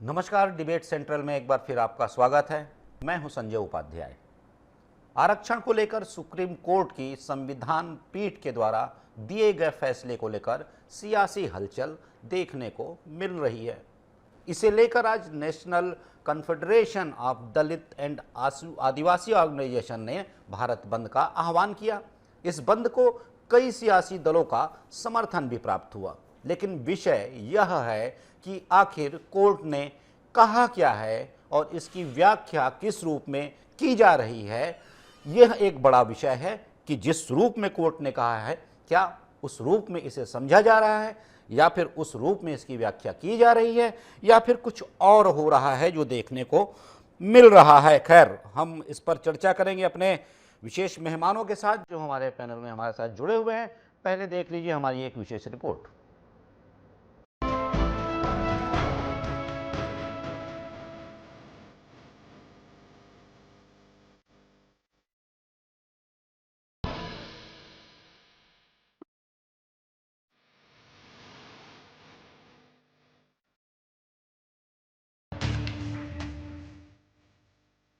नमस्कार, debate central में एक बार फिर आपका स्वागत है। मैं हूं संजय उपाध्याय। आरक्षण को लेकर सुप्रीम कोर्ट की संविधान पीठ के द्वारा दिए गए फैसले को लेकर सियासी हलचल देखने को मिल रही है। इसे लेकर आज national confederation of Dalit and Adivasi organisation ने भारत बंद का आह्वान किया। इस बंद को कई सियासी दलों का समर्थन भी प्राप्त हुआ, लेकिन विषय यह है कि आखिर कोर्ट ने कहा क्या है और इसकी व्याख्या किस रूप में की जा रही है। यह एक बड़ा विषय है कि जिस रूप में कोर्ट ने कहा है, क्या उस रूप में इसे समझा जा रहा है या फिर उस रूप में इसकी व्याख्या की जा रही है या फिर कुछ और हो रहा है जो देखने को मिल रहा है। खैर, हम इस पर चर्चा करेंगे अपने विशेष मेहमानों के साथ जो हमारे पैनल में हमारे साथ जुड़े हुए हैं। पहले देख लीजिए हमारी एक विशेष रिपोर्ट।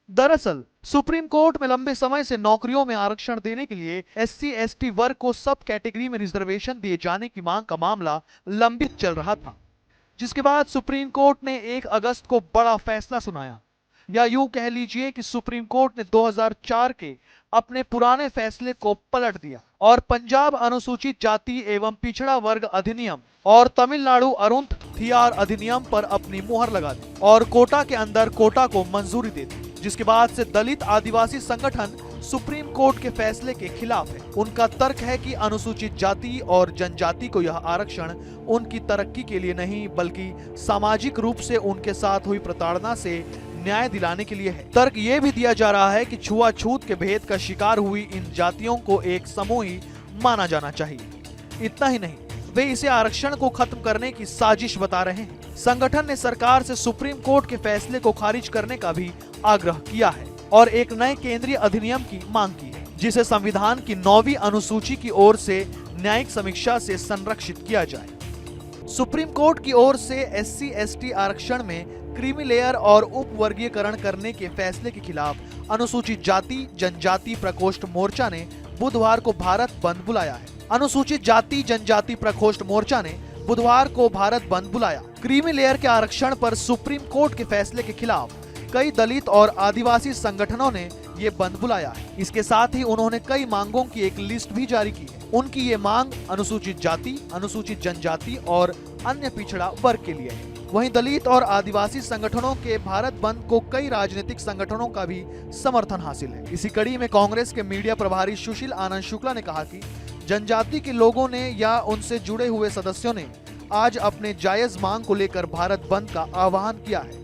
दरअसल सुप्रीम कोर्ट में लंबे समय से नौकरियों में आरक्षण देने के लिए एससी एसटी वर्ग को सब कैटेगरी में रिजर्वेशन दिए जाने की मांग का मामला लंबित चल रहा था, जिसके बाद सुप्रीम कोर्ट ने 1 अगस्त को बड़ा फैसला सुनाया। या यूं कह लीजिए कि सुप्रीम कोर्ट ने 2004 के अपने पुराने फैसले को पलट दिया और पंजाब अनुसूचित जाति एवं पिछड़ा वर्ग अधिनियम और तमिलनाडु अरुंधतियार अधिनियम पर अपनी मुहर लगा दी और कोटा के अंदर कोटा को मंजूरी दे दी, जिसके बाद से दलित आदिवासी संगठन सुप्रीम कोर्ट के फैसले के खिलाफ है। उनका तर्क है कि अनुसूचित जाति और जनजाति को यह आरक्षण उनकी तरक्की के लिए नहीं बल्कि सामाजिक रूप से उनके साथ हुई प्रताड़ना से न्याय दिलाने के लिए है। तर्क ये भी दिया जा रहा है कि छुआछूत के भेद का शिकार हुई इन जातियों को एक समूह ही माना जाना चाहिए। इतना ही नहीं, वे इसे आरक्षण को खत्म करने की साजिश बता रहे हैं। संगठन ने सरकार से सुप्रीम कोर्ट के फैसले को खारिज करने का भी आग्रह किया है और एक नए केंद्रीय अधिनियम की मांग की है, जिसे संविधान की 9वीं अनुसूची की ओर से न्यायिक समीक्षा से संरक्षित किया जाए। सुप्रीम कोर्ट की ओर से एससी एसटी आरक्षण में क्रीमी लेयर और उप वर्गीकरण करने के फैसले के खिलाफ अनुसूचित जाति जनजाति प्रकोष्ठ मोर्चा ने बुधवार को भारत बंद बुलाया है। अनुसूचित जाति जनजाति प्रकोष्ठ मोर्चा ने बुधवार को भारत बंद बुलाया। क्रीमी लेयर के आरक्षण पर सुप्रीम कोर्ट के फैसले के खिलाफ कई दलित और आदिवासी संगठनों ने ये बंद बुलाया है। इसके साथ ही उन्होंने कई मांगों की एक लिस्ट भी जारी की है। उनकी ये मांग अनुसूचित जाति, अनुसूचित जनजाति और अन्य पिछड़ा वर्ग के लिए है। वहीं दलित और आदिवासी संगठनों के भारत बंद को कई राजनीतिक संगठनों का भी समर्थन हासिल है। इसी कड़ी में कांग्रेस के मीडिया प्रभारी सुशील आनंद शुक्ला ने कहा कि जनजाति के लोगों ने या उनसे जुड़े हुए सदस्यों ने आज अपने जायज मांग को लेकर भारत बंद का आह्वान किया है।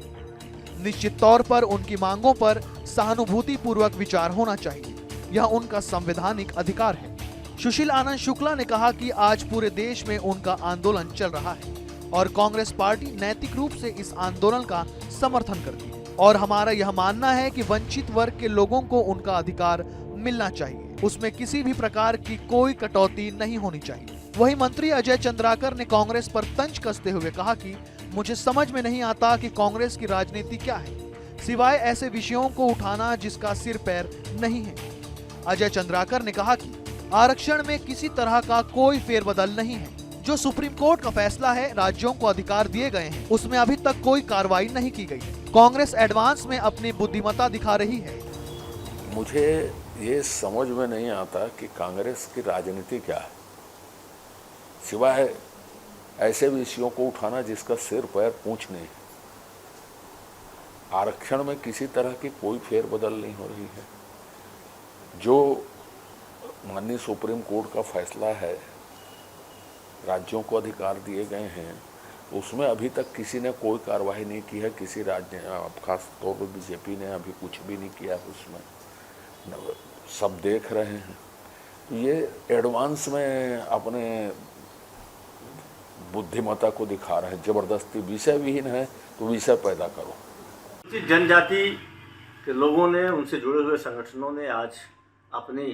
निश्चित तौर पर उनकी मांगों पर सहानुभूति पूर्वक विचार होना चाहिए, यह उनका संवैधानिक अधिकार है। सुशील आनंद शुक्ला ने कहा कि आज पूरे देश में उनका आंदोलन चल रहा है और कांग्रेस पार्टी नैतिक रूप से इस आंदोलन का समर्थन करती है और हमारा यह मानना है कि वंचित वर्ग के लोगों को उनका अधिकार मिलना चाहिए, उसमें किसी भी प्रकार की कोई कटौती नहीं होनी चाहिए। वहीं मंत्री अजय चंद्राकर ने कांग्रेस पर तंज कसते हुए कहा कि मुझे समझ में नहीं आता कि कांग्रेस की राजनीति क्या है, सिवाय ऐसे विषयों को उठाना जिसका सिर पैर नहीं है। अजय चंद्राकर ने कहा कि आरक्षण में किसी तरह का कोई फेरबदल नहीं है। जो सुप्रीम कोर्ट का फैसला है, राज्यों को अधिकार दिए गए हैं, उसमें अभी तक कोई कार्रवाई नहीं की गई है। कांग्रेस एडवांस में अपनी बुद्धिमत्ता दिखा रही है। मुझे ये समझ में नहीं आता कि कांग्रेस की राजनीति क्या है, सिवाय ऐसे विषयों को उठाना जिसका सिर पैर पूंछ नहीं। आरक्षण में किसी तरह की कोई फेरबदल नहीं हो रही है। जो माननीय सुप्रीम कोर्ट का फैसला है, राज्यों को अधिकार दिए गए हैं, उसमें अभी तक किसी ने कोई कार्रवाई नहीं की है। किसी राज्य, खास तौर पर बीजेपी ने अभी कुछ भी नहीं किया है उसमें, सब देख रहे हैं। ये एडवांस में अपने बुद्धिमत्ता को दिखा रहे हैं। जबरदस्ती विषय विहीन है तो विषय पैदा करो। जनजाति के लोगों ने, उनसे जुड़े हुए संगठनों ने आज अपनी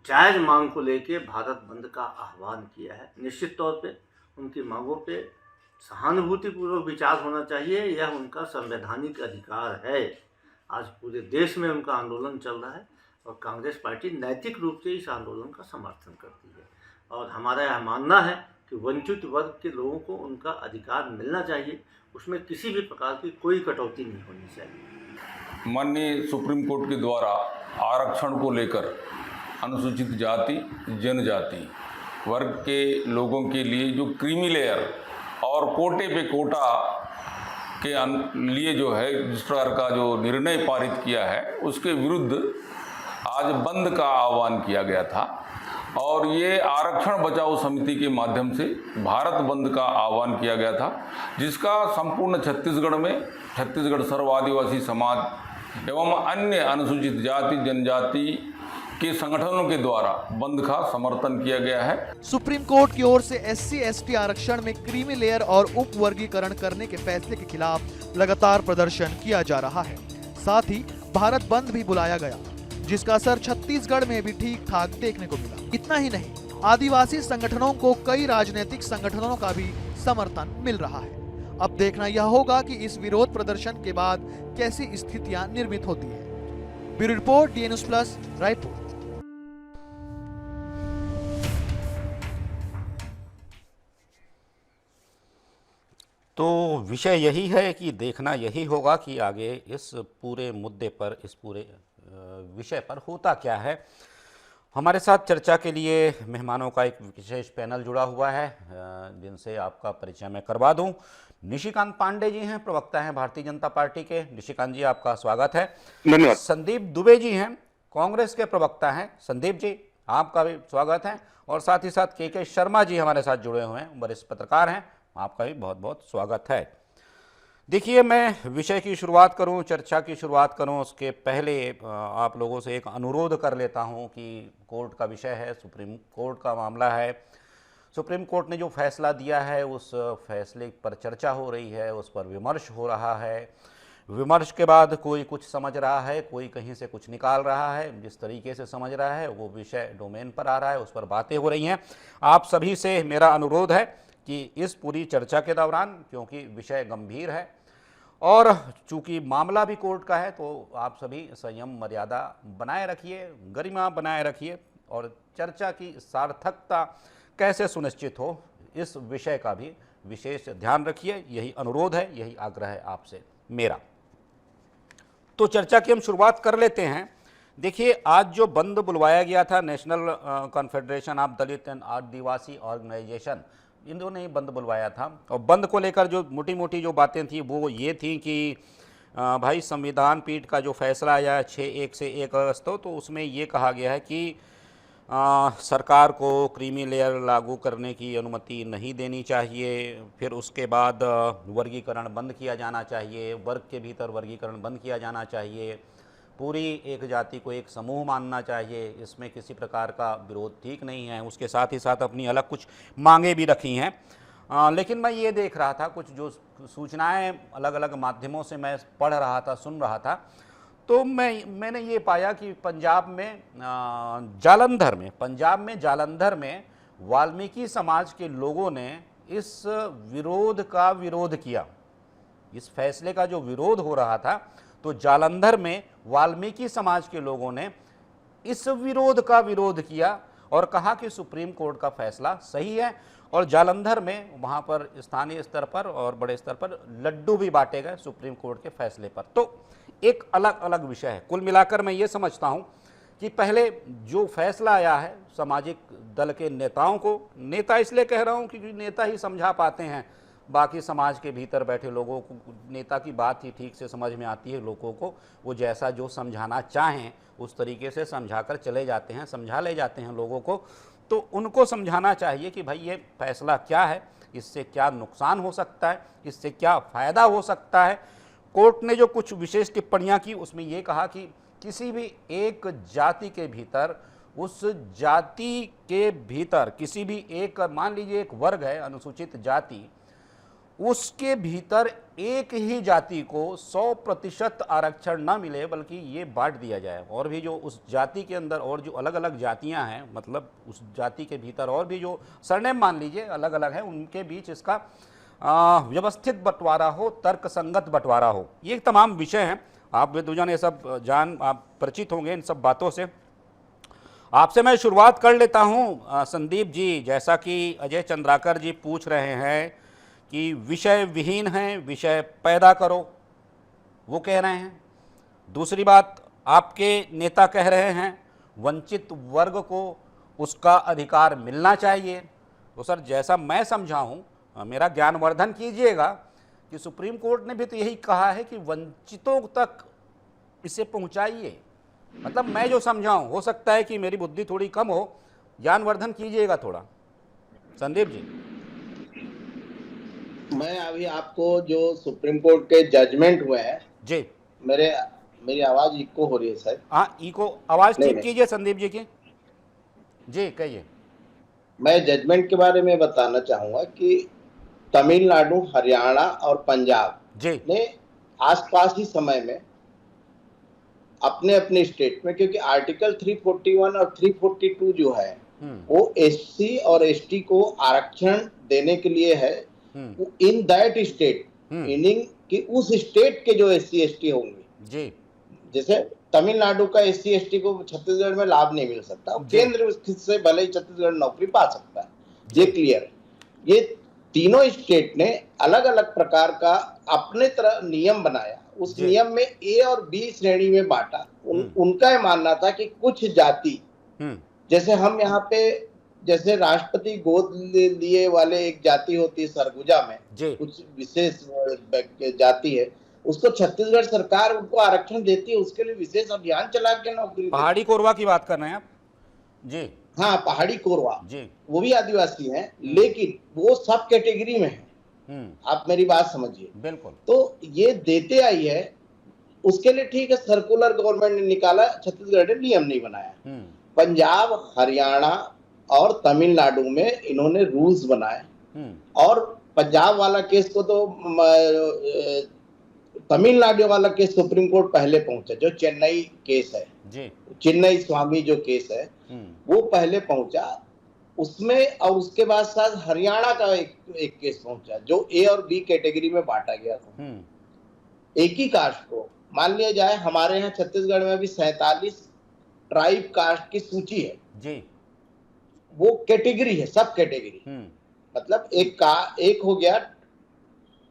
जायज मांग को लेकर भारत बंद का आह्वान किया है। निश्चित तौर पे उनकी मांगों पे सहानुभूतिपूर्वक विचार होना चाहिए। यह उनका संवैधानिक अधिकार है। आज पूरे देश में उनका आंदोलन चल रहा है और कांग्रेस पार्टी नैतिक रूप से इस आंदोलन का समर्थन करती है। और हमारा यह मानना है कि वंचित वर्ग के लोगों को उनका अधिकार मिलना चाहिए, उसमें किसी भी प्रकार की कोई कटौती नहीं होनी चाहिए। माननीय सुप्रीम कोर्ट के द्वारा आरक्षण को लेकर अनुसूचित जाति जनजाति वर्ग के लोगों के लिए जो क्रीमी लेयर और कोटे पे कोटा के लिए जो है जिस प्रकार का जो निर्णय पारित किया है उसके विरुद्ध आज बंद का आह्वान किया गया था और ये आरक्षण बचाओ समिति के माध्यम से भारत बंद का आह्वान किया गया था, जिसका संपूर्ण छत्तीसगढ़ में छत्तीसगढ़ सर्व आदिवासी समाज एवं अन्य अनुसूचित जाति जनजाति के संगठनों के द्वारा बंद का समर्थन किया गया है। सुप्रीम कोर्ट की ओर से SC/ST आरक्षण में क्रीमी लेयर और उप वर्गीकरण करने के फैसले के खिलाफ लगातार प्रदर्शन किया जा रहा है। साथ ही भारत बंद भी बुलाया गया, जिसका असर छत्तीसगढ़ में भी ठीक ठाक देखने को मिला। इतना ही नहीं, आदिवासी संगठनों को कई राजनीतिक संगठनों का भी समर्थन मिल रहा है। अब देखना यह होगा कि इस विरोध प्रदर्शन के बाद कैसी स्थितियां निर्मित होती है। Bureau report, DN News Plus, Raipur. तो विषय यही है कि देखना यही होगा कि आगे इस पूरे मुद्दे पर, इस पूरे विषय पर होता क्या है। हमारे साथ चर्चा के लिए मेहमानों का एक विशेष पैनल जुड़ा हुआ है, जिनसे आपका परिचय मैं करवा दूं। निशिकांत पांडे जी हैं, प्रवक्ता हैं भारतीय जनता पार्टी के। निशिकांत जी, आपका स्वागत है। धन्यवाद। संदीप दुबे जी हैं, कांग्रेस के प्रवक्ता हैं। संदीप जी, आपका भी स्वागत है। और साथ ही साथ के शर्मा जी हमारे साथ जुड़े हुए हैं, वरिष्ठ पत्रकार हैं, आपका भी बहुत बहुत स्वागत है। देखिए, मैं विषय की शुरुआत करूं, चर्चा की शुरुआत करूं, उसके पहले आप लोगों से एक अनुरोध कर लेता हूं कि कोर्ट का विषय है, सुप्रीम कोर्ट का मामला है। सुप्रीम कोर्ट ने जो फैसला दिया है उस फैसले पर चर्चा हो रही है, उस पर विमर्श हो रहा है। विमर्श के बाद कोई कुछ समझ रहा है, कोई कहीं से कुछ निकाल रहा है। जिस तरीके से समझ रहा है वो विषय डोमेन पर आ रहा है, उस पर बातें हो रही हैं। आप सभी से मेरा अनुरोध है कि इस पूरी चर्चा के दौरान, क्योंकि विषय गंभीर है और चूंकि मामला भी कोर्ट का है, तो आप सभी संयम मर्यादा बनाए रखिए, गरिमा बनाए रखिए और चर्चा की सार्थकता कैसे सुनिश्चित हो, इस विषय का भी विशेष ध्यान रखिए। यही अनुरोध है, यही आग्रह है आपसे मेरा। तो चर्चा की हम शुरुआत कर लेते हैं। देखिए, आज जो बंद बुलवाया गया था, national confederation of Dalit and Adivasi organisation, इन्होंने ही बंद बुलवाया था। और बंद को लेकर जो मोटी मोटी जो बातें थी वो ये थी कि भाई संविधान पीठ का जो फैसला आया है 6-1 से 1 अगस्त तो उसमें ये कहा गया है कि सरकार को क्रीमी लेयर लागू करने की अनुमति नहीं देनी चाहिए। फिर उसके बाद वर्गीकरण बंद किया जाना चाहिए, वर्ग के भीतर वर्गीकरण बंद किया जाना चाहिए, पूरी एक जाति को एक समूह मानना चाहिए, इसमें किसी प्रकार का विरोध ठीक नहीं है। उसके साथ ही साथ अपनी अलग कुछ मांगे भी रखी हैं। लेकिन मैं ये देख रहा था, कुछ जो सूचनाएं अलग अलग माध्यमों से मैं पढ़ रहा था, सुन रहा था, तो मैंने ये पाया कि पंजाब में जालंधर में वाल्मीकि समाज के लोगों ने इस विरोध का विरोध किया। इस फैसले का जो विरोध हो रहा था, तो जालंधर में वाल्मीकि समाज के लोगों ने इस विरोध का विरोध किया और कहा कि सुप्रीम कोर्ट का फैसला सही है। और जालंधर में वहाँ पर स्थानीय स्तर पर और बड़े स्तर पर लड्डू भी बांटे गए सुप्रीम कोर्ट के फैसले पर। तो एक अलग अलग विषय है। कुल मिलाकर मैं ये समझता हूँ कि पहले जो फैसला आया है सामाजिक दल के नेताओं को, नेता इसलिए कह रहा हूँ क्योंकि नेता ही समझा पाते हैं, बाकी समाज के भीतर बैठे लोगों को नेता की बात ही ठीक से समझ में आती है। लोगों को वो जैसा जो समझाना चाहें उस तरीके से समझाकर चले जाते हैं, समझा ले जाते हैं लोगों को। तो उनको समझाना चाहिए कि भाई ये फैसला क्या है, इससे क्या नुकसान हो सकता है, इससे क्या फ़ायदा हो सकता है। कोर्ट ने जो कुछ विशेष टिप्पणियां की उसमें ये कहा कि किसी भी एक जाति के भीतर, उस जाति के भीतर किसी भी एक, मान लीजिए एक वर्ग है अनुसूचित जाति, उसके भीतर एक ही जाति को 100% आरक्षण ना मिले, बल्कि ये बांट दिया जाए। और भी जो उस जाति के अंदर और जो अलग अलग जातियां हैं, मतलब उस जाति के भीतर और भी जो सरनेम मान लीजिए अलग अलग हैं, उनके बीच इसका व्यवस्थित बंटवारा हो, तर्कसंगत बंटवारा हो। ये तमाम विषय हैं, आप विद्वजन ये सब आप परिचित होंगे इन सब बातों से। आपसे मैं शुरुआत कर लेता हूं संदीप जी, जैसा कि अजय चंद्राकर जी पूछ रहे हैं कि विषय विहीन है, विषय पैदा करो, वो कह रहे हैं। दूसरी बात, आपके नेता कह रहे हैं वंचित वर्ग को उसका अधिकार मिलना चाहिए। तो सर, जैसा मैं समझा हूं, मेरा ज्ञानवर्धन कीजिएगा, कि सुप्रीम कोर्ट ने भी तो यही कहा है कि वंचितों तक इसे पहुंचाइए। मतलब मैं जो समझाऊं, हो सकता है कि मेरी बुद्धि थोड़ी कम हो, ज्ञानवर्धन कीजिएगा थोड़ा संदीप जी। मैं अभी आपको जो सुप्रीम कोर्ट के जजमेंट हुए हैं जी, मेरी आवाज इको हो रही है सर। हाँ, इको आवाज नहीं, ठीक नहीं। कीजिए संदीप जी की। जी कहिए। मैं जजमेंट के बारे में बताना चाहूंगा कि तमिलनाडु, हरियाणा और पंजाब जी ने आसपास ही समय में अपने अपने स्टेट में, क्योंकि आर्टिकल 341 और 342 जो है वो एससी और एसटी को आरक्षण देने के लिए है। इन दैट स्टेट, मीनिंग कि उस स्टेट के जो एससी एसटी होंगे, जी जैसे तमिलनाडु का एससी एसटी को छत्तीसगढ़ में लाभ नहीं मिल सकता, केंद्र से भले ही छत्तीसगढ़ नौकरी पा सकता है, ये क्लियर है। ये तीनों स्टेट ने अलग अलग प्रकार का अपने तरह नियम बनाया, उस नियम में ए और बी श्रेणी में बांटा। उनका यह मानना था कि कुछ जाति, जैसे हम यहाँ पे जैसे राष्ट्रपति गोद लिए वाले एक जाति होती है सरगुजा में, कुछ विशेष जाति है, उसको छत्तीसगढ़ सरकार उनको आरक्षण देती है, उसके लिए विशेष अभियान चला के नौकरी। पहाड़ी कोरवा की बात कर रहे हैं आप? जी हाँ, पहाड़ी कोरवा जी, वो भी आदिवासी हैं, लेकिन वो सब कैटेगरी में है। आप मेरी बात समझिए। बिल्कुल। तो ये देते आई है, उसके लिए ठीक है, सर्कुलर गवर्नमेंट ने निकाला, छत्तीसगढ़ ने नियम नहीं बनाया। पंजाब, हरियाणा और तमिलनाडु में इन्होंने रूल्स बनाए, और पंजाब वाला केस को तो तमिलनाडु वाला केस सुप्रीम कोर्ट पहले पहुंचा, जो चेन्नई केस है जी, चेन्नई स्वामी जो केस है वो पहले पहुंचा उसमें, और उसके बाद साथ हरियाणा का एक केस पहुंचा जो ए और बी कैटेगरी में बांटा गया था। एक ही कास्ट को मान लिया जाए, हमारे यहाँ छत्तीसगढ़ में भी 47 ट्राइब कास्ट की सूची है जी, वो कैटेगरी है, सब कैटेगरी। मतलब एक हो गया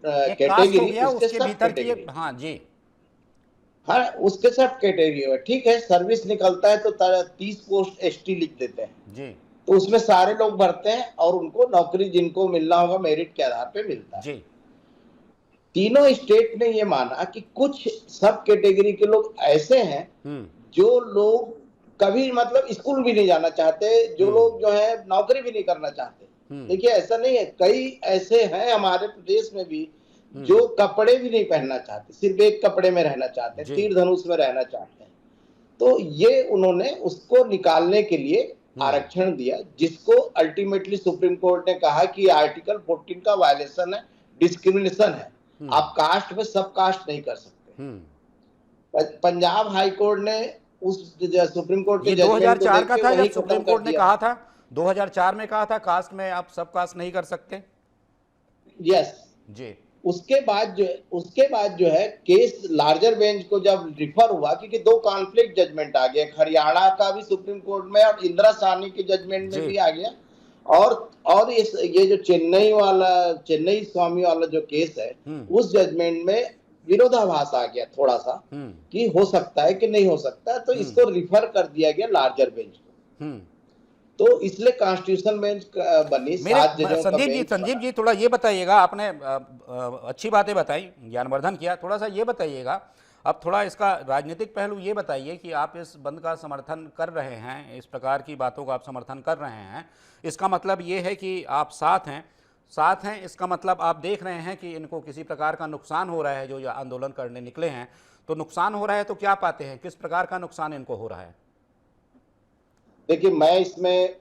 कैटेगरी, उसके भीतर की, हाँ जी, हाँ, उसके सब कैटेगरी है। ठीक है, सर्विस निकलता है तो 30 पोस्ट एसटी लिख देते हैं जी, तो उसमें सारे लोग भरते हैं और उनको नौकरी जिनको मिलना होगा मेरिट के आधार पे मिलता है जी। तीनों स्टेट ने ये माना कि कुछ सब कैटेगरी के लोग ऐसे हैं जो लोग कभी मतलब स्कूल भी नहीं जाना चाहते, जो लोग जो है नौकरी भी नहीं करना चाहते। देखिए, ऐसा नहीं है, कई ऐसे हैं हमारे प्रदेश में भी जो कपड़े भी नहीं पहनना चाहते, सिर्फ एक कपड़े में रहना चाहते हैं, तीर धनुष में रहना चाहते हैं। तो ये उन्होंने उसको निकालने के लिए आरक्षण दिया, जिसको अल्टीमेटली सुप्रीम कोर्ट ने कहा कि आर्टिकल 14 का वायलेशन है, डिस्क्रिमिनेशन है, आप कास्ट में सब कास्ट नहीं कर सकते। पंजाब हाई कोर्ट ने उस सुप्रीम कोर्ट के 2004 का था जब सुप्रीम कोर्ट ने कहा था, 2004 में कहा था कास्ट में आप सब कास्ट नहीं कर सकते। यस जी। उसके बाद जो है केस लार्जर बेंच को जब रिफर हुआ, क्योंकि 2 कॉन्फ्लिक्ट जजमेंट आ गए, हरियाणा का भी सुप्रीम कोर्ट में और इंदिरा साहनी के जजमेंट में भी आ गया, और ये जो चेन्नई स्वामी वाला जो केस है, उस जजमेंट में विरोधाभास आ गया थोड़ा सा कि हो सकता है कि नहीं हो सकता, तो इसको रिफर कर दिया गया लार्जर बेंच को। तो इसलिए कॉन्स्टिट्यूशन बेंच बनी, 7 जजों का बेंच। संजीव जी थोड़ा ये बताइएगा, आपने अच्छी बातें बताई, ज्ञानवर्धन किया, थोड़ा सा ये बताइएगा, अब थोड़ा इसका राजनीतिक पहलू ये बताइए कि आप इस बंद का समर्थन कर रहे हैं, इस प्रकार की बातों का आप समर्थन कर रहे हैं, इसका मतलब ये है कि आप साथ हैं, इसका मतलब आप देख रहे हैं कि इनको किसी प्रकार का नुकसान हो रहा है, जो आंदोलन करने निकले हैं तो नुकसान हो रहा है, तो क्या पाते हैं, किस प्रकार का नुकसान इनको हो रहा है? देखिए, मैं इसमें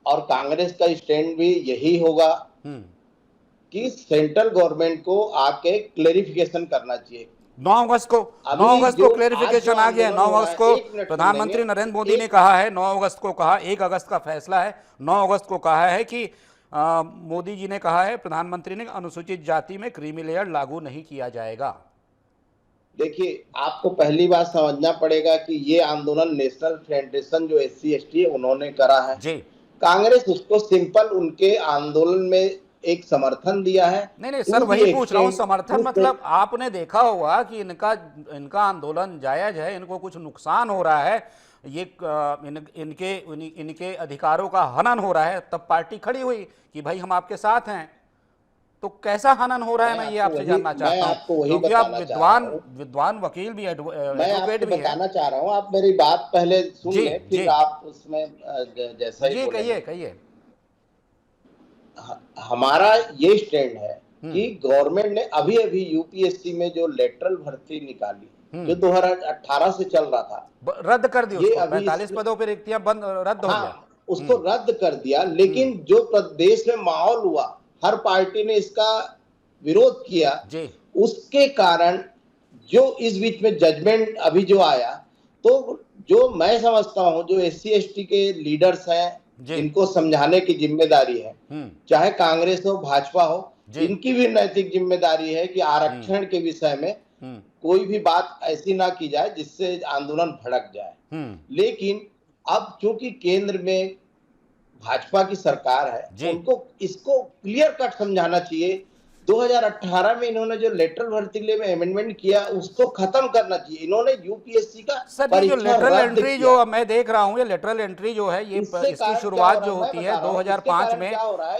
और कांग्रेस का स्टैंड भी यही होगा कि सेंट्रल गवर्नमेंट को आके क्लेरिफिकेशन करना चाहिए। 9 अगस्त को क्लेरिफिकेशन आ गया। 9 अगस्त को प्रधानमंत्री नरेंद्र मोदी ने कहा है, 9 अगस्त को कहा, 1 अगस्त का फैसला है, 9 अगस्त को कहा है कि मोदी जी ने कहा है, प्रधानमंत्री ने, अनुसूचित जाति में क्रीमी लेयर लागू नहीं किया जाएगा। देखिए, आपको पहली बात समझना पड़ेगा कि ये आंदोलन नेशनल फेडरेशन जो SC ST है उन्होंने करा है जी। कांग्रेस उसको सिंपल उनके आंदोलन में एक समर्थन दिया है। नहीं सर, वही पूछ रहा हूँ, समर्थन मतलब आपने देखा होगा कि इनका आंदोलन जायज है, इनको कुछ नुकसान हो रहा है, ये इनके अधिकारों का हनन हो रहा है, तब पार्टी खड़ी हुई कि भाई हम आपके साथ हैं। तो कैसा हनन हो रहा है, मैं ये आपसे जानना चाहता हूँ, क्योंकि आप विद्वान वकील भी, एडवोकेट भी बताना चाह रहा हूँ। आप मेरी बात पहले सुन लें, फिर आप उसमें जैसा ही कहिए। हमारा ये स्टैंड है कि गवर्नमेंट ने अभी UPSC में जो लेटरल भर्ती निकाली, जो 2018 से चल रहा था, रद्द कर दी उसको, 45 पदों पर रिक्तियां रद्द हो गया, उसको रद्द कर दिया। लेकिन जो प्रदेश में माहौल हुआ, हर पार्टी ने इसका विरोध किया, उसके कारण जो इस बीच में जजमेंट अभी जो आया, तो जो मैं समझता हूं जो SC ST के लीडर्स हैं, इनको समझाने की जिम्मेदारी है, चाहे कांग्रेस हो भाजपा हो, इनकी भी नैतिक जिम्मेदारी है कि आरक्षण के विषय में कोई भी बात ऐसी ना की जाए जिससे आंदोलन भड़क जाए। लेकिन अब चूंकि केंद्र में भाजपा की सरकार है, उनको इसको क्लियर कट समझाना चाहिए। 2018 में इन्होंने जो लेटरल भर्ती के लिए अमेंडमेंट किया, उसको खत्म करना चाहिए। इन्होंने UPSC का सर, जो लेटरल एंट्री जो मैं देख रहा हूँ, ये लेटरल एंट्री जो है, ये इसकी शुरुआत जो होती है 2005 में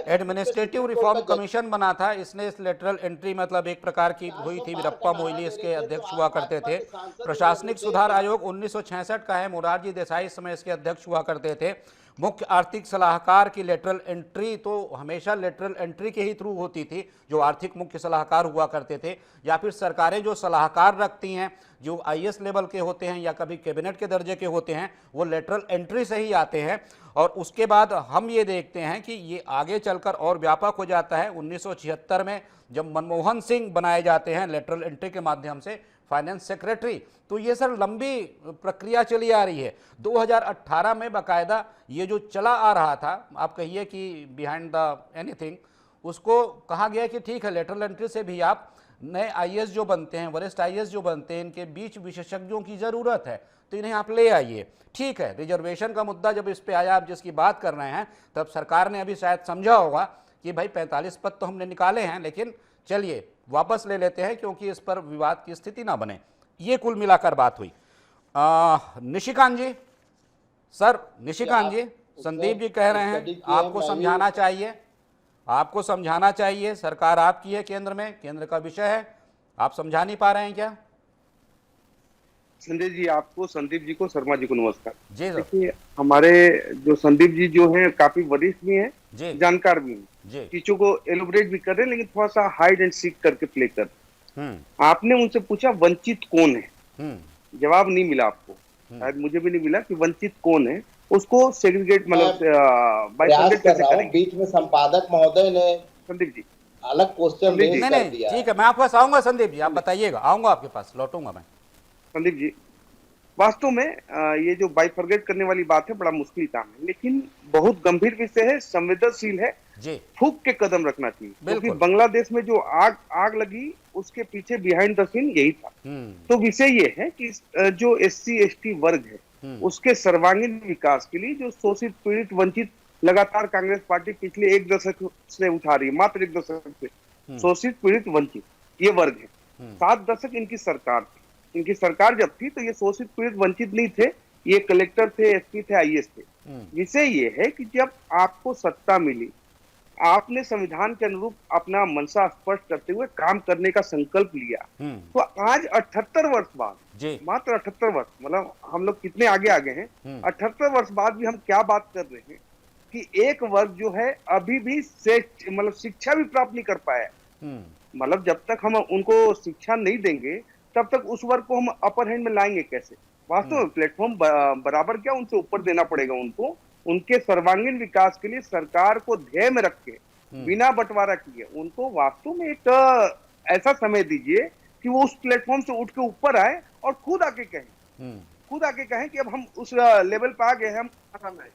एडमिनिस्ट्रेटिव रिफॉर्म कमीशन बना था, इसने इस लेटरल एंट्री मतलब एक प्रकार की हुई थी, वीरप्पा मोइली इसके अध्यक्ष हुआ करते थे। प्रशासनिक सुधार आयोग 1966 का है, मोरारजी देसाई इस समय इसके अध्यक्ष हुआ करते थे। मुख्य आर्थिक सलाहकार की लेटरल एंट्री तो हमेशा लेटरल एंट्री के ही थ्रू होती थी, जो आर्थिक मुख्य सलाहकार हुआ करते थे, या फिर सरकारें जो सलाहकार रखती हैं, जो IAS लेवल के होते हैं या कभी कैबिनेट के दर्जे के होते हैं, वो लेटरल एंट्री से ही आते हैं। और उसके बाद हम ये देखते हैं कि ये आगे चलकर और व्यापक हो जाता है। 1976 में जब मनमोहन सिंह बनाए जाते हैं लेटरल एंट्री के माध्यम से फाइनेंस सेक्रेटरी, तो ये सर लंबी प्रक्रिया चली आ रही है। 2018 में बाकायदा ये जो चला आ रहा था, आप कहिए कि बिहाइंड द एनीथिंग, उसको कहा गया कि ठीक है, लेटरल एंट्री से भी आप नए IAS जो बनते हैं, वरिष्ठ IAS जो बनते हैं, इनके बीच विशेषज्ञों की ज़रूरत है, तो इन्हें आप ले आइए। ठीक है, रिजर्वेशन का मुद्दा जब इस पे आया, आप जिसकी बात कर रहे हैं, तब सरकार ने अभी शायद समझा होगा कि भाई 45 पद तो हमने निकाले हैं, लेकिन चलिए वापस ले लेते हैं, क्योंकि इस पर विवाद की स्थिति ना बने। ये कुल मिलाकर बात हुई। निशिकांत जी, सर निशिकांत जी, संदीप जी कह रहे हैं आपको समझाना चाहिए, आपको समझाना चाहिए, सरकार आपकी है, केंद्र में, केंद्र का विषय है, आप समझा नहीं पा रहे हैं क्या? संदीप जी, आपको, संदीप जी को, शर्मा जी को नमस्कार जी। देखिए, हमारे जो संदीप जी जो हैं काफी वरिष्ठ भी हैं, जानकार भी हैं, चीजों को एलोबरेट भी कर रहे हैं, लेकिन थोड़ा सा हाइड एंड सीक करके प्ले कर। आपने उनसे पूछा वंचित कौन है, जवाब नहीं मिला आपको, शायद मुझे भी नहीं मिला कि वंचित कौन है। उसको सेग्रीगेट मतलब बीच में संपादक महोदय ने संदीप जी अलग क्वेश्चन रेज कर दिया। ठीक है, मैं आपके पास आऊंगा संदीप जी, आप बताइएगा, आऊंगा आपके पास, लौटूंगा मैं। संदीप जी, वास्तव में ये जो बाइफरगेट करने वाली बात है, बड़ा मुश्किल काम है, लेकिन बहुत गंभीर विषय है, संवेदनशील है, फूंक के कदम रखना चाहिए, क्योंकि बांग्लादेश में जो आग लगी, उसके पीछे बिहाइंड द सीन यही था। तो विषय ये है कि जो SC ST वर्ग है, उसके सर्वांगीण विकास के लिए जो शोषित, पीड़ित, वंचित लगातार कांग्रेस पार्टी पिछले 1 दशक से उठा रही है, मात्र 1 दशक से शोषित, पीड़ित, वंचित ये वर्ग है। 7 दशक इनकी सरकार थी। इनकी सरकार जब थी तो ये शोषित, पीड़ित, वंचित नहीं थे, ये कलेक्टर थे, SP थे, IAS थे। विषय ये है कि जब आपको सत्ता मिली, आपने संविधान के अनुरूप अपना मनसा स्पष्ट करते हुए काम करने का संकल्प लिया, तो आज 78 वर्ष बाद, मात्र 78 वर्ष, मतलब हम लोग कितने आगे आ गए हैं, 78 वर्ष बाद भी हम क्या बात कर रहे हैं कि एक वर्ग जो है अभी भी मतलब शिक्षा भी प्राप्त नहीं कर पाया। मतलब जब तक हम उनको शिक्षा नहीं देंगे, तब तक उस वर्ग को हम अपर हैंड में लाएंगे कैसे? वास्तव में प्लेटफॉर्म बराबर क्या, उनसे ऊपर देना पड़ेगा उनको। उनके सर्वांगीण विकास के लिए सरकार को ध्येय में रख के, बिना बंटवारा किए, उनको वास्तव में एक ऐसा समय दीजिए कि वो उस प्लेटफॉर्म से उठ के ऊपर आए और खुद आके कहें कि अब हम उस लेवल पे आ गए हैं, हम आए।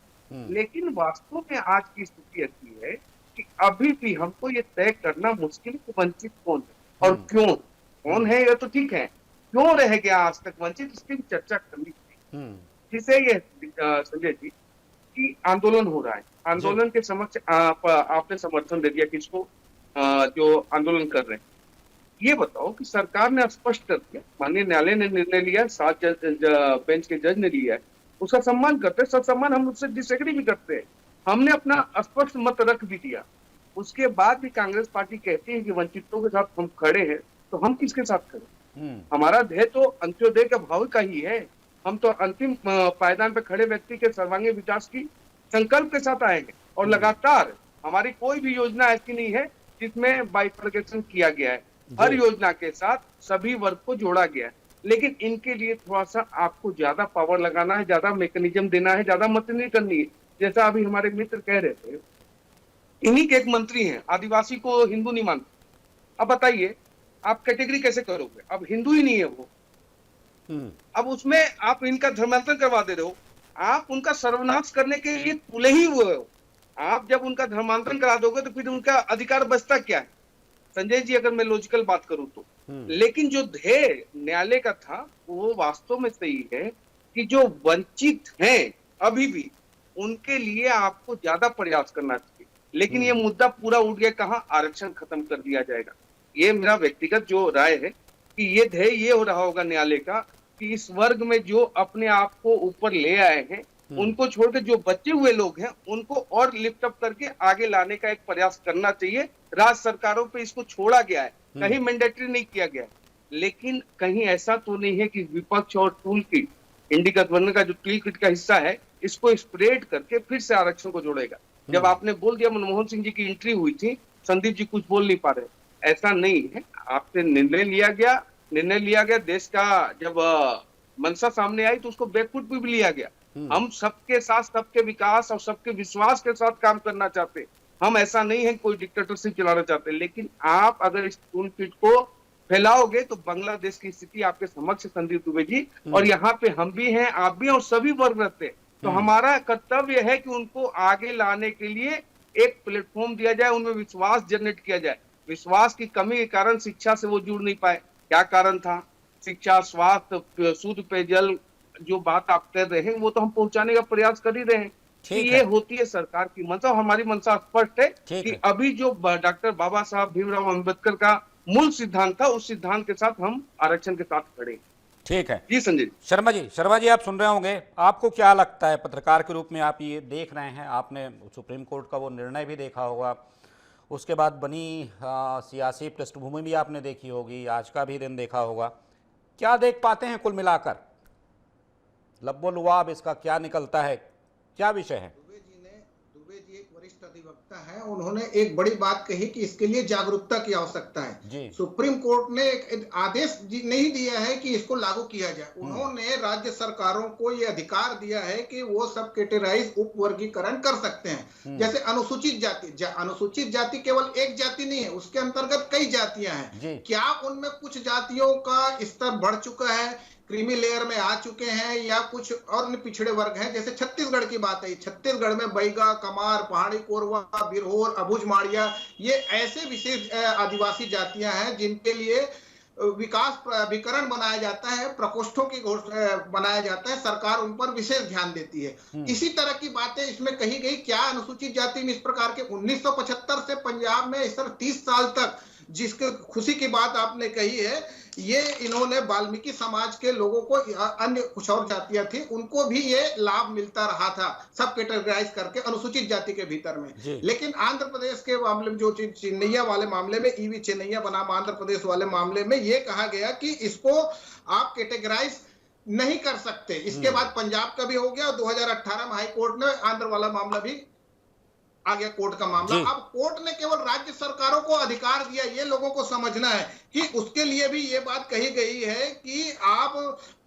लेकिन वास्तव में आज की स्थिति ऐसी है कि अभी भी हमको ये तय करना मुश्किल है कि वंचित कौन है और क्यों। कौन है ये तो ठीक है, क्यों रह गया आज तक वंचित, इसकी भी चर्चा करनी चाहिए। जिसे ये संजय जी कि आंदोलन हो रहा है, आंदोलन के समक्ष आपने समर्थन दे दिया किसको, जो आंदोलन कर रहे हैं। ये बताओ कि सरकार ने स्पष्ट कर दिया, माननीय न्यायालय ने निर्णय लिया, 7 बेंच के जज ने लिया है, उसका सम्मान करते हैं, सब सम्मान, हम उससे डिसएग्री भी करते हैं। हमने अपना स्पष्ट मत रख भी दिया। उसके बाद भी कांग्रेस पार्टी कहती है कि वंचितों के साथ हम खड़े हैं, तो हम किसके साथ खड़े? हमारा ध्येय तो अंत्योदय का भाव का ही है। हम तो अंतिम पायदान पर खड़े व्यक्ति के सर्वांगीण विकास की संकल्प के साथ आएंगे और लगातार हमारी कोई भी योजना ऐसी नहीं है जिसमें बाइफरकेशन किया गया है। हर योजना के साथ सभी वर्ग को जोड़ा गया है, लेकिन इनके लिए थोड़ा सा आपको ज्यादा पावर लगाना है, ज्यादा मैकेनिज्म देना है, ज्यादा मत नहीं करनी है। जैसा अभी हमारे मित्र कह रहे थे, इन्हीं के एक मंत्री हैं, आदिवासी को हिंदू नहीं मानते। अब बताइए आप कैटेगरी कैसे करोगे? अब हिंदू ही नहीं है वो, अब उसमें आप इनका धर्मांतरण करवा दे रहे हो, आप उनका सर्वनाश करने के लिए तुले ही हुए हो। आप जब उनका धर्मांतरण करा दोगे तो फिर उनका अधिकार बचता क्या है संजय जी, अगर मैं लॉजिकल बात करूं तो। लेकिन जो ध्येय न्यायालय का था वो वास्तव में सही है कि जो वंचित हैं अभी भी, उनके लिए आपको ज्यादा प्रयास करना चाहिए। लेकिन ये मुद्दा पूरा उठ गया, कहाँ आरक्षण खत्म कर दिया जाएगा। ये मेरा व्यक्तिगत जो राय है कि ये ध्येय ये हो रहा होगा न्यायालय का कि इस वर्ग में जो अपने आप को ऊपर ले आए हैं उनको छोड़कर जो बचे हुए लोग हैं उनको और लिफ्ट अप करके आगे लाने का एक प्रयास करना चाहिए। राज्य सरकारों पे इसको छोड़ा गया है, कहीं मैंडेटरी नहीं किया गया है। लेकिन कहीं ऐसा तो नहीं है कि विपक्ष और टूल किट, इंडी गठबंधन का जो टूल किट का हिस्सा है, इसको स्प्रेड करके फिर से आरक्षण को जोड़ेगा। जब आपने बोल दिया मनमोहन सिंह जी की एंट्री हुई थी, संदीप जी कुछ बोल नहीं पा रहे, ऐसा नहीं है। आपसे निर्णय लिया गया देश का, जब मंशा सामने आई तो उसको बैकफुट पे भी लिया गया। हम सबके साथ, सबके विकास और सबके विश्वास के साथ काम करना चाहते हैं। हम ऐसा नहीं है कोई डिक्टेटरशिप चलाना चाहते, लेकिन आप अगर इस टूल किट को फैलाओगे तो बांग्लादेश की स्थिति आपके समक्ष संदीप दुबे जी, और यहाँ पे हम भी हैं, आप भी हैं और सभी वर्ग रहते हैं। तो हमारा कर्तव्य है कि उनको आगे लाने के लिए एक प्लेटफॉर्म दिया जाए, उनमें विश्वास जनरेट किया जाए। विश्वास की कमी के कारण शिक्षा से वो जुड़ नहीं पाए। क्या कारण था? शिक्षा, स्वास्थ्य, शुद्ध पेयजल, जो बात आप कर रहे हैं वो तो हम पहुंचाने का प्रयास कर ही रहे हैं कि ये होती है सरकार की मंशा। हमारी मंशा स्पष्ट है कि अभी जो डॉक्टर बाबा साहब भीमराव अम्बेडकर का मूल सिद्धांत था, उस सिद्धांत के साथ हम आरक्षण के साथ खड़े। ठीक है जी संजय। शर्मा जी आप सुन रहे होंगे, आपको क्या लगता है, पत्रकार के रूप में आप ये देख रहे हैं, आपने सुप्रीम कोर्ट का वो निर्णय भी देखा होगा, उसके बाद बनी सियासी पृष्ठभूमि भी आपने देखी होगी, आज का भी दिन देखा होगा, क्या देख पाते हैं कुल मिलाकर? लब्बो लुआब इसका क्या निकलता है, क्या विषय है? दुबे जी एक वरिष्ठ अधिवक्ता है, उन्होंने एक बड़ी बात कही कि इसके लिए जागरूकता की आवश्यकता है। सुप्रीम कोर्ट ने एक आदेश नहीं दिया है कि इसको लागू किया जाए, उन्होंने राज्य सरकारों को यह अधिकार दिया है कि वो सब कैटेगराइज उप वर्गीकरण कर सकते हैं। जैसे अनुसूचित जाति केवल एक जाति नहीं है, उसके अंतर्गत कई जातियां हैं। क्या उनमें कुछ जातियों का स्तर बढ़ चुका है, क्रीमी लेयर में आ चुके हैं, या कुछ और पिछड़े वर्ग हैं? जैसे छत्तीसगढ़ की बात है, छत्तीसगढ़ में बैगा, कमार, पहाड़ी कोरवा, बिरहोर, अबुझ माड़िया, ये ऐसे विशेष आदिवासी जातियां हैं जिनके लिए विकास प्राधिकरण बनाया जाता है, प्रकोष्ठों की बनाया जाता है, सरकार उन पर विशेष ध्यान देती है। इसी तरह की बातें इसमें कही गई। क्या अनुसूचित जाति में इस प्रकार के 1975 से पंजाब में इस तरह 30 साल तक, जिसके खुशी की बात आपने कही है, ये इन्होंने वाल्मीकि समाज के लोगों को, अन्य कुछ और जातियां थी, उनको भी ये लाभ मिलता रहा था सब कैटेगराइज करके अनुसूचित जाति के भीतर में। लेकिन आंध्र प्रदेश के मामले में, जो चेन्नैया वाले मामले में, ईवी चेन्नैया बनाम आंध्र प्रदेश वाले मामले में ये कहा गया कि इसको आप कैटेगराइज नहीं कर सकते। इसके बाद पंजाब का भी हो गया, 2018 में हाई कोर्ट ने आंध्र वाला मामला भी आ गया, कोर्ट का मामला। अब कोर्ट ने केवल राज्य सरकारों को अधिकार दिया, ये लोगों को समझना है कि उसके लिए भी ये बात कही गई है कि आप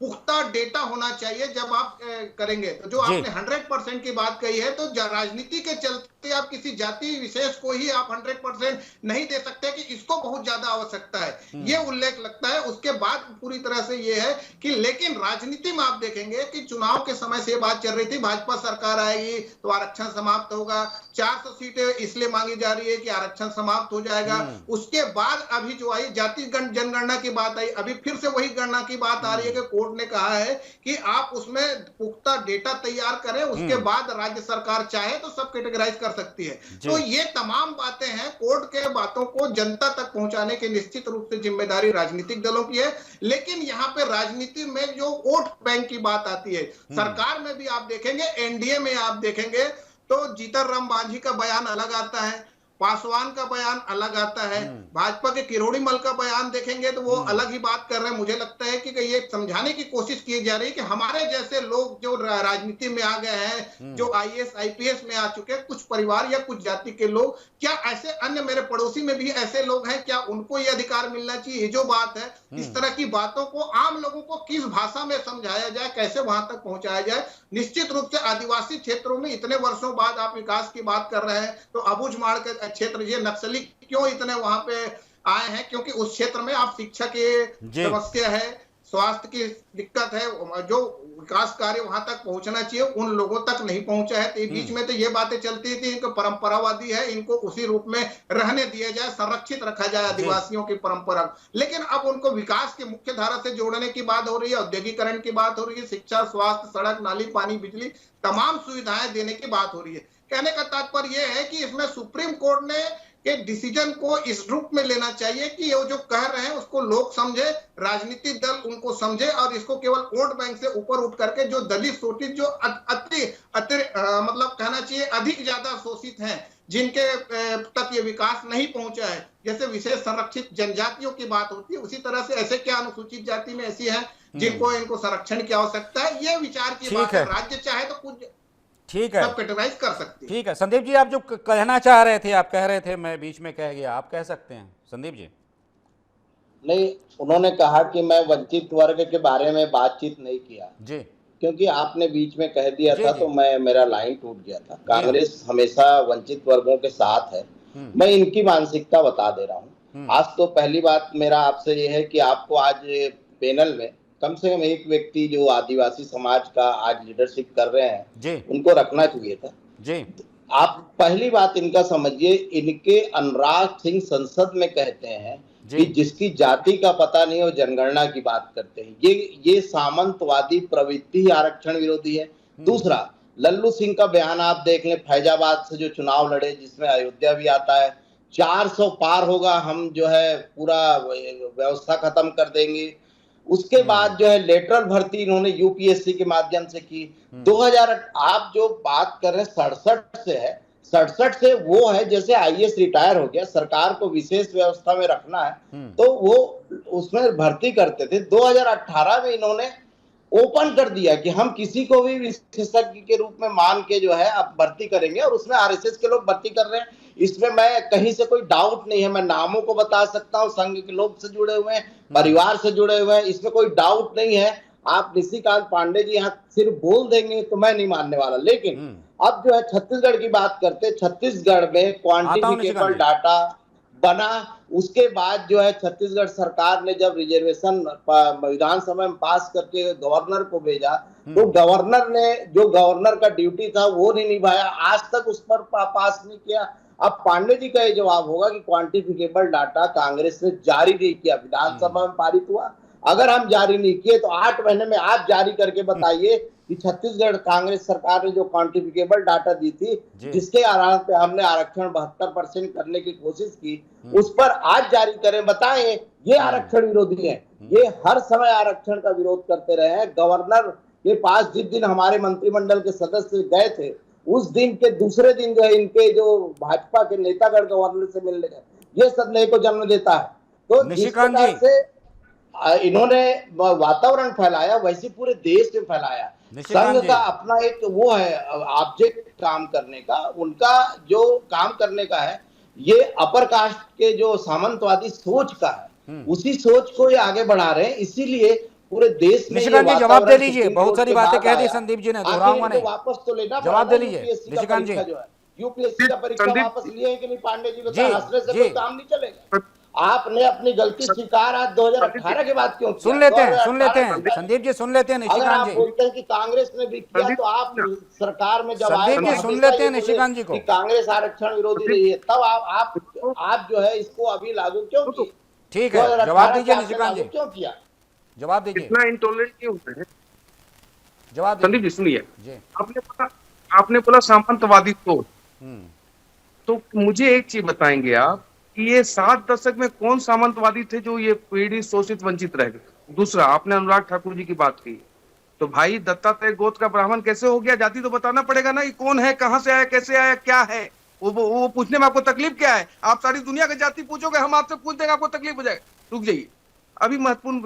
पुख्ता डेटा होना चाहिए जब आप करेंगे। तो जो आपने 100% की बात कही है, तो राजनीति के चलते आप किसी जाति विशेष को ही आप 100% नहीं दे सकते कि इसको बहुत ज्यादा आवश्यकता है, ये उल्लेख लगता है। उसके बाद पूरी तरह से ये है कि, लेकिन राजनीति में आप देखेंगे कि चुनाव के समय से बात चल रही थी, भाजपा सरकार आएगी तो आरक्षण समाप्त होगा, 4 400 सीटें इसलिए मांगी जा रही है कि आरक्षण समाप्त हो जाएगा। उसके बाद अभी जो आई जाति जनगणना की बात आई, अभी फिर से वही गणना की बात आ रही है कि कोर्ट ने कहा है कि आप उसमें पुख्ता डेटा तैयार करें, उसके बाद राज्य सरकार चाहे तो सब कैटेगराइज कर सकती है। तो ये तमाम बातें हैं, कोर्ट के बातों को जनता तक पहुंचाने की निश्चित रूप से जिम्मेदारी राजनीतिक दलों की है। लेकिन यहाँ पे राजनीति में जो वोट बैंक की बात आती है, सरकार में भी आप देखेंगे, एनडीए में आप देखेंगे तो जीतन राम मांझी का बयान अलग आता है, पासवान का बयान अलग आता है, भाजपा के किरोड़ी मल का बयान देखेंगे तो वो अलग ही बात कर रहे हैं। मुझे लगता है कि ये समझाने की कोशिश की जा रही है कि हमारे जैसे लोग जो राजनीति में आ गए हैं, जो आईएएस आईपीएस में आ चुके हैं, कुछ परिवार या कुछ जाति के लोग, क्या ऐसे अन्य मेरे पड़ोसी में भी ऐसे लोग हैं, क्या उनको ये अधिकार मिलना चाहिए? ये जो बात है, इस तरह की बातों को आम लोगों को किस भाषा में समझाया जाए, कैसे वहां तक पहुंचाया जाए। निश्चित रूप से आदिवासी क्षेत्रों में इतने वर्षों बाद आप विकास की बात कर रहे हैं, तो अबूझमाड़ के क्षेत्र, ये नक्सली क्यों इतने वहां पे आए हैं? क्योंकि उस क्षेत्र में आप शिक्षा की समस्या है, स्वास्थ्य की दिक्कत है, जो विकास कार्य वहां तक पहुंचना चाहिए उन लोगों तक नहीं पहुंचा है। तो बीच में तो ये बातें चलती थी इनको परंपरावादी है, इनको उसी रूप में रहने दिया जाए, संरक्षित रखा जाए आदिवासियों की परंपरा। लेकिन अब उनको विकास की मुख्य धारा से जोड़ने की बात हो रही है, औद्योगिकरण की बात हो रही है, शिक्षा, स्वास्थ्य, सड़क, नाली, पानी, बिजली, तमाम सुविधाएं देने की बात हो रही है। कहने का तात्पर्य यह है कि इसमें सुप्रीम कोर्ट ने के डिसीजन को इस रूप में लेना चाहिए कि ये जो कह रहे हैं उसको लोग समझे, राजनीतिक दल उनको समझे, और इसको केवल वोट बैंक से ऊपर उठ करके जो दलित शोषित, जो मतलब कहना चाहिए अधिक ज्यादा शोषित हैं, जिनके तक ये विकास नहीं पहुंचा है, जैसे विशेष संरक्षित जनजातियों की बात होती है, उसी तरह से ऐसे क्या अनुसूचित जाति में ऐसी है जिनको इनको संरक्षण की आवश्यकता है, ये विचार की बात है। राज्य चाहे तो कुछ ठीक है, सब कैटेगराइज कर सकते हैं। ठीक है संदीप जी, आप जो कहना चाह रहे थे, आप कह रहे थे, मैं बीच में कह गया, आप कह सकते हैं संदीप जी। नहीं, उन्होंने कहा कि मैं वंचित वर्ग के बारे में बातचीत नहीं किया जी, क्योंकि आपने बीच में कह दिया था तो मेरा लाइन टूट गया था। कांग्रेस हमेशा वंचित वर्गों के साथ है, मैं इनकी मानसिकता बता दे रहा हूँ। आज तो पहली बात मेरा आपसे ये है कि आपको आज पैनल में कम से कम एक व्यक्ति जो आदिवासी समाज का आज लीडरशिप कर रहे हैं उनको रखना चाहिए था जी। आप पहली बात इनका समझिए, इनके अनुराग सिंह संसद में कहते हैं कि जिसकी जाति का पता नहीं हो जनगणना की बात करते हैं। ये सामंतवादी प्रवृत्ति आरक्षण विरोधी है। दूसरा, लल्लू सिंह का बयान आप देख लें, फैजाबाद से जो चुनाव लड़े जिसमें अयोध्या भी आता है, 400 पार होगा, हम जो है पूरा व्यवस्था खत्म कर देंगे। उसके बाद जो है लेटरल भर्ती इन्होंने यूपीएससी के माध्यम से की। 2000 आप जो बात कर रहे हैं 67 से है, 67 से वो है जैसे आईएएस रिटायर हो गया, सरकार को विशेष व्यवस्था में रखना है तो वो उसमें भर्ती करते थे। 2018 में इन्होंने ओपन कर दिया कि हम किसी को भी विशेषज्ञ के रूप में मान के जो है अब भर्ती करेंगे, और उसमें आरएसएस के लोग भर्ती कर रहे हैं। इसमें मैं कहीं से कोई डाउट नहीं है, मैं नामों को बता सकता हूँ, संघ के लोग से जुड़े हुए हैं, परिवार से जुड़े हुए हैं, इसमें कोई डाउट नहीं है। आप निशिकांत पांडे जी यहाँ सिर्फ बोल देंगे तो मैं नहीं मानने वाला। लेकिन अब जो है छत्तीसगढ़ की बात करते, छत्तीसगढ़ में क्वांटिफिकेबल डाटा बना, उसके बाद जो है छत्तीसगढ़ सरकार ने जब रिजर्वेशन विधानसभा में पास करके गवर्नर को भेजा तो गवर्नर ने जो गवर्नर का ड्यूटी था वो नहीं निभाया, आज तक उस पर पास नहीं किया। अब पांडे जी का ये जवाब होगा कि क्वांटिफिकेबल डाटा कांग्रेस ने जारी नहीं किया, विधानसभा में पारित हुआ, अगर हम जारी नहीं किए तो 8 महीने में आप जारी करके बताइए कि छत्तीसगढ़ कांग्रेस सरकार ने जो क्वांटिफिकेबल डाटा दी थी, जिसके आधार पे हमने आरक्षण 72% करने की कोशिश की, उस पर आज जारी करें, बताएं। ये आरक्षण विरोधी है, ये हर समय आरक्षण का विरोध करते रहे हैं। गवर्नर के पास जिस दिन हमारे मंत्रिमंडल के सदस्य गए थे, उस दिन के दूसरे दिन जो है इनके जो भाजपा के नेतागण गवर्नर से मिलने गए, ये संदेह को जन्म देता है। तो जिस प्रकार से इन्होंने वातावरण फैलाया वैसे पूरे देश में फैलाया। संघ का अपना एक वो है ऑब्जेक्ट काम करने का, उनका जो काम करने का है ये अपर कास्ट के जो सामंतवादी सोच का है, उसी सोच को ये आगे बढ़ा रहे हैं। इसीलिए पूरे देश में निशिकांत जी जवाब दे लीजिए, बहुत सारी बातें कह दी संदीप जी ने, दोहराऊंगा नहीं, वापस तो लेना जवाब दे लीजिए निशिकांत जी। यूपीएससी का परीक्षा वापस लिए कि नहीं पांडे जी, बताएं, हंसने से कोई काम नहीं चलेगा। आपने अपनी गलती स्वीकार आज 2018 के बाद क्यों किया? सुन लेते हैं संदीप जी, सुन लेते हैं अगर निशिकांत आप जी। बोलते हैं कि कांग्रेस ने भी किया तो आप सरकार में जब आए संदीप जी सुन लेते हैं निशिकांत जी को। कांग्रेस आरक्षण विरोधी रही है, तब आप जो है इसको अभी लागू क्यों किए? ठीक है, जवाब दीजिए निशिकांत जी, क्यों किया? जवाब दीजिए। इतना इंटॉलरेंट क्यों होते हैं? जवाब संदीप जी सुनिए, जी। आपने बोला सामंतवादी तो मुझे एक चीज बताएंगे आप कि ये 7 दशक में कौन सामंतवादी थे जो ये पीड़ित शोषित वंचित रह गए? दूसरा, आपने अनुराग ठाकुर जी की बात की, तो भाई दत्तात्रेय गोत्र का ब्राह्मण कैसे हो गया? जाति तो बताना पड़ेगा ना, ये कौन है, कहां से आया, कैसे आया, क्या है? वो पूछने में आपको तकलीफ क्या है? आप सारी दुनिया की जाति पूछोगे, हम आपसे पूछ देंगे, आपको तकलीफ हो जाएगा। रुक जाइए, अभी महत्वपूर्ण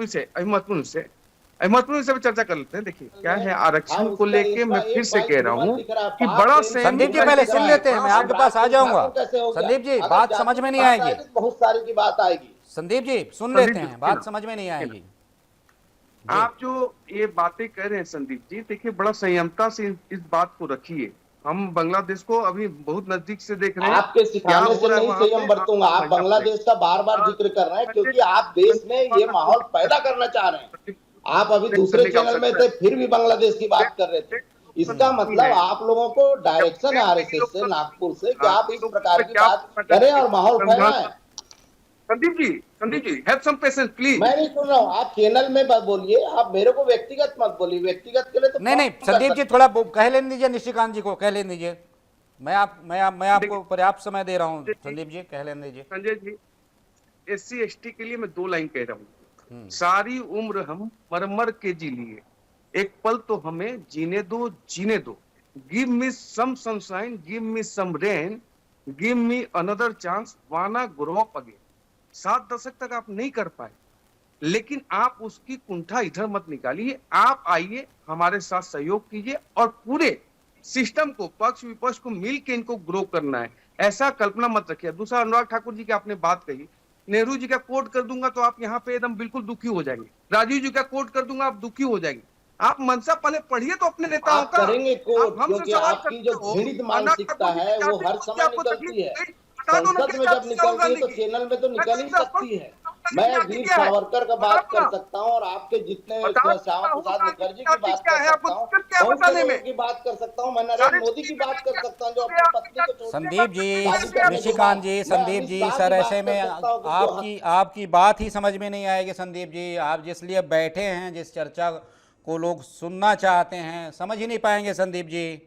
विषय पे चर्चा कर लेते हैं। देखिए क्या है, आरक्षण को लेके मैं फिर से कह रहा हूँ कि बड़ा संदीप जी पहले सुन लेते हैं, मैं आपके पास आ जाऊंगा। संदीप जी बात समझ में नहीं आएगी, बहुत सारी की बात आएगी। संदीप जी सुन लेते हैं, बात समझ में नहीं आएगी। आप जो ये बातें कह रहे हैं संदीप जी, देखिए बड़ा संयमता से इस बात को रखिए। हम बांग्लादेश को अभी बहुत नजदीक से देख रहे हैं। आपके सिखाने से नहीं संयम बरतूंगा। आप बांग्लादेश का बार बार जिक्र कर रहे हैं क्योंकि आप देश में ये माहौल पैदा करना चाह रहे हैं। आप अभी दूसरे चैनल में थे, फिर भी बांग्लादेश की बात कर रहे थे। इसका मतलब आप लोगों को डायरेक्शन है आरएसएस से, नागपुर से, कि आप इस प्रकार की बात करें और माहौल फैलाएं। Sandeep ji have some patience please. मैं नहीं सुन रहा हूँ, आप चैनल में बोलिए, आप मेरे को व्यक्तिगत मत बोलिए। व्यक्तिगत के लिए तो नहीं संदीप जी थोड़ा कह लेने दीजिए, निशिकांत जी को कह लेने दीजिए। मैं आपको पर्याप्त समय दे रहा हूँ। संदीप जी कह लेने दीजिए। संजय जी, SC ST के लिए मैं 2 लाइन कह रहा हूँ। सारी उम्र हम मर के जी लिए, एक पल तो हमें जीने दो। Give me some sunshine, give me some rain, give me another chance, wanna grow up again. 7 दशक तक आप नहीं कर पाए, लेकिन आप उसकी कुंठा इधर मत निकालिए। आप आइए, हमारे साथ सहयोग कीजिए और पूरे सिस्टम को, पक्ष विपक्ष को मिल के इनको ग्रो करना है, ऐसा कल्पना मत रखिए। दूसरा, अनुराग ठाकुर जी की आपने बात कही, नेहरू जी का कोट कर दूंगा तो आप यहाँ पे एकदम बिल्कुल दुखी हो जाएंगे। राजीव जी का कोट कर दूंगा, आप दुखी हो जाएंगे। आप मनसा पहले पढ़िए तो अपने नेताओं का। करेंगे कोट, क्योंकि आपकी जो घृणित मानसिकता है वो हर समय निकलती है। संसद में जब निकलती है तो चैनल में तो निकल ही सकती है। मैं वीर सावरकर का बात कर सकता हूँ और आपके जितने श्यामा प्रसाद मुखर्जी की बात कर सकता हूँ, बहुत से लोगों की बात कर सकता हूँ, मैं नरेंद्र मोदी की बात कर सकता हूँ जो अपनी पत्नी को छोड़। संदीप जी, निशिकांत जी, संदीप जी, सर ऐसे में आपकी बात ही समझ में नहीं आएगी। संदीप जी, आप जिस लिए बैठे हैं, जिस चर्चा को लोग सुनना चाहते हैं, समझ ही नहीं पाएंगे। संदीप जी,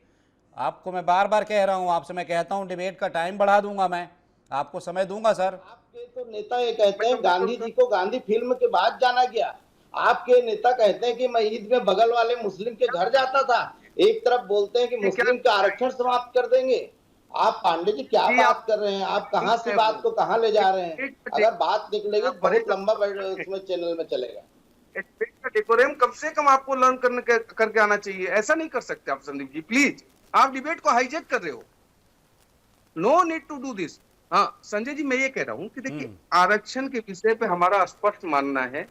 आपको मैं बार बार कह रहा हूं, आपसे मैं कहता हूं डिबेट का टाइम बढ़ा दूंगा, मैं आपको समय दूंगा सर। आपके तो नेता ये कहते हैं गांधी जी को गांधी फिल्म के बाद जाना गया। आपके नेता कहते हैं कि मैं ईद में बगल वाले मुस्लिम के घर जाता था। एक तरफ बोलते हैं कि मुस्लिम का आरक्षण समाप्त कर देंगे। आप पांडे जी क्या बात कर रहे हैं? आप कहां से बात को कहां ले जा रहे हैं? अगर बात निकलेगी तो बहुत लंबा उसमें चैनल में चलेगा। डेकोरम कम से कम आपको लर्न करके आना चाहिए। ऐसा नहीं कर सकते आप संदीप जी, प्लीज। आप डिबेट को हाईजैक कर रहे हो। No need to do this. हाँ संजय जी, मैं ये कह रहा हूं कि देखिए, आरक्षण के विषय पे हमारा स्पष्ट मानना है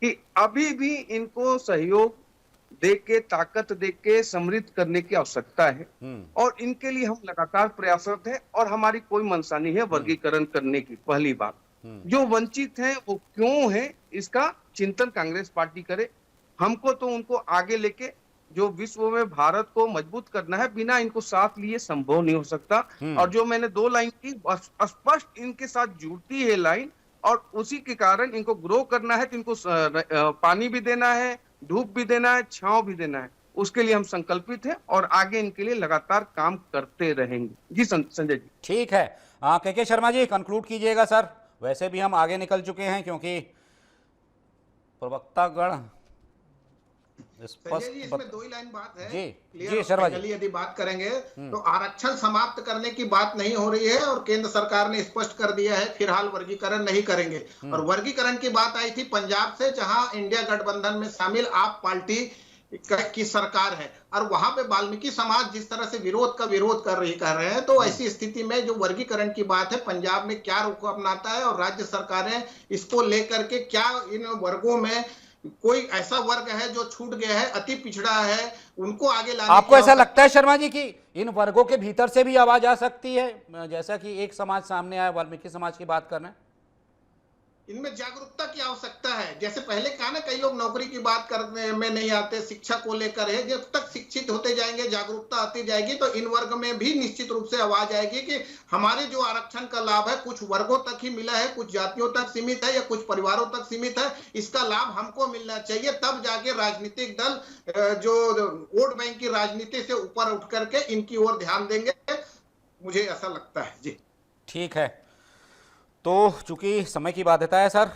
कि अभी भी इनको सहयोग देके, ताकत देके समृद्ध करने की आवश्यकता है और इनके लिए हम लगातार प्रयासरत हैं और हमारी कोई मंशा नहीं है वर्गीकरण करने की। पहली बात, जो वंचित हैं वो क्यों हैं, इसका चिंतन कांग्रेस पार्टी करे। हमको तो उनको आगे लेके जो विश्व में भारत को मजबूत करना है, बिना इनको साथ लिए संभव नहीं हो सकता। और जो मैंने 2 लाइन की, स्पष्ट इनके साथ जुड़ती है लाइन, और उसी के कारण इनको ग्रो करना है तो इनको पानी भी देना है, धूप भी देना है, छांव भी देना है। उसके लिए हम संकल्पित हैं और आगे इनके लिए लगातार काम करते रहेंगे। जी संजय जी, ठीक है। के शर्मा जी कंक्लूड कीजिएगा सर। वैसे भी हम आगे निकल चुके हैं क्योंकि प्रवक्तागण इसमें 2 ही लाइन बात है जी शर्मा जी। यदि बात करेंगे तो आरक्षण समाप्त करने की बात नहीं हो रही है और केंद्र सरकार ने स्पष्ट कर दिया है फिलहाल वर्गीकरण नहीं करेंगे। और वर्गीकरण की बात आई थी पंजाब से, जहां इंडिया गठबंधन में शामिल आप पार्टी की सरकार है और वहां पे वाल्मीकि समाज जिस तरह से विरोध कर रहे हैं, तो ऐसी स्थिति में जो वर्गीकरण की बात है, पंजाब में क्या रुख अपनाता है और राज्य सरकारें इसको लेकर के क्या इन वर्गों में कोई ऐसा वर्ग है जो छूट गया है, अति पिछड़ा है, उनको आगे लाने। आपको ऐसा लगता है शर्मा जी कि इन वर्गों के भीतर से भी आवाज आ सकती है, जैसा कि एक समाज सामने आया, वाल्मीकि समाज की बात कर रहे हैं? इनमें जागरूकता की आवश्यकता है। जैसे पहले कहा ना, कई लोग नौकरी की बात करने में नहीं आते, शिक्षा को लेकर है। जब तक शिक्षित होते जाएंगे, जागरूकता आती जाएगी, तो इन वर्ग में भी निश्चित रूप से आवाज आएगी कि हमारे जो आरक्षण का लाभ है कुछ वर्गों तक ही मिला है, कुछ जातियों तक सीमित है या कुछ परिवारों तक सीमित है, इसका लाभ हमको मिलना चाहिए। तब जाके राजनीतिक दल जो वोट बैंक की राजनीति से ऊपर उठ करके इनकी ओर ध्यान देंगे, मुझे ऐसा लगता है। जी ठीक है, तो चूंकि समय की बाध्यता है सर,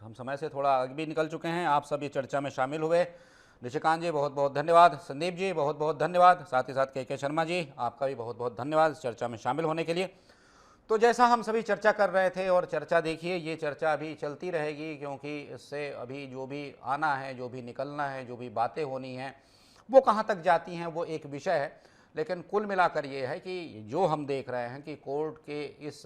हम समय से थोड़ा आगे भी निकल चुके हैं। आप सभी चर्चा में शामिल हुए, निशिकांत जी बहुत बहुत धन्यवाद, संदीप जी बहुत बहुत धन्यवाद, साथ ही साथ के शर्मा जी आपका भी बहुत बहुत धन्यवाद इस चर्चा में शामिल होने के लिए। तो जैसा हम सभी चर्चा कर रहे थे, और चर्चा देखिए ये चर्चा अभी चलती रहेगी, क्योंकि इससे अभी जो भी आना है, जो भी निकलना है, जो भी बातें होनी हैं, वो कहाँ तक जाती हैं वो एक विषय है। लेकिन कुल मिलाकर ये है कि जो हम देख रहे हैं कि कोर्ट के इस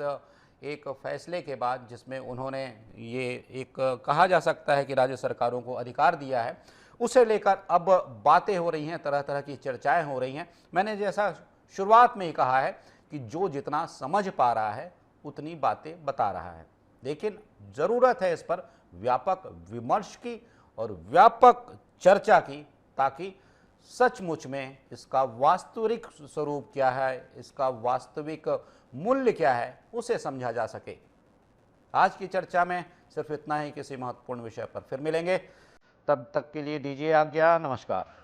एक फैसले के बाद, जिसमें उन्होंने ये एक कहा जा सकता है कि राज्य सरकारों को अधिकार दिया है, उसे लेकर अब बातें हो रही हैं, तरह तरह की चर्चाएं हो रही हैं। मैंने जैसा शुरुआत में ही कहा है कि जो जितना समझ पा रहा है उतनी बातें बता रहा है, लेकिन ज़रूरत है इस पर व्यापक विमर्श की और व्यापक चर्चा की, ताकि सचमुच में इसका वास्तविक स्वरूप क्या है, इसका वास्तविक मूल्य क्या है, उसे समझा जा सके। आज की चर्चा में सिर्फ इतना ही, किसी महत्वपूर्ण विषय पर फिर मिलेंगे, तब तक के लिए दीजिए आज्ञा, नमस्कार।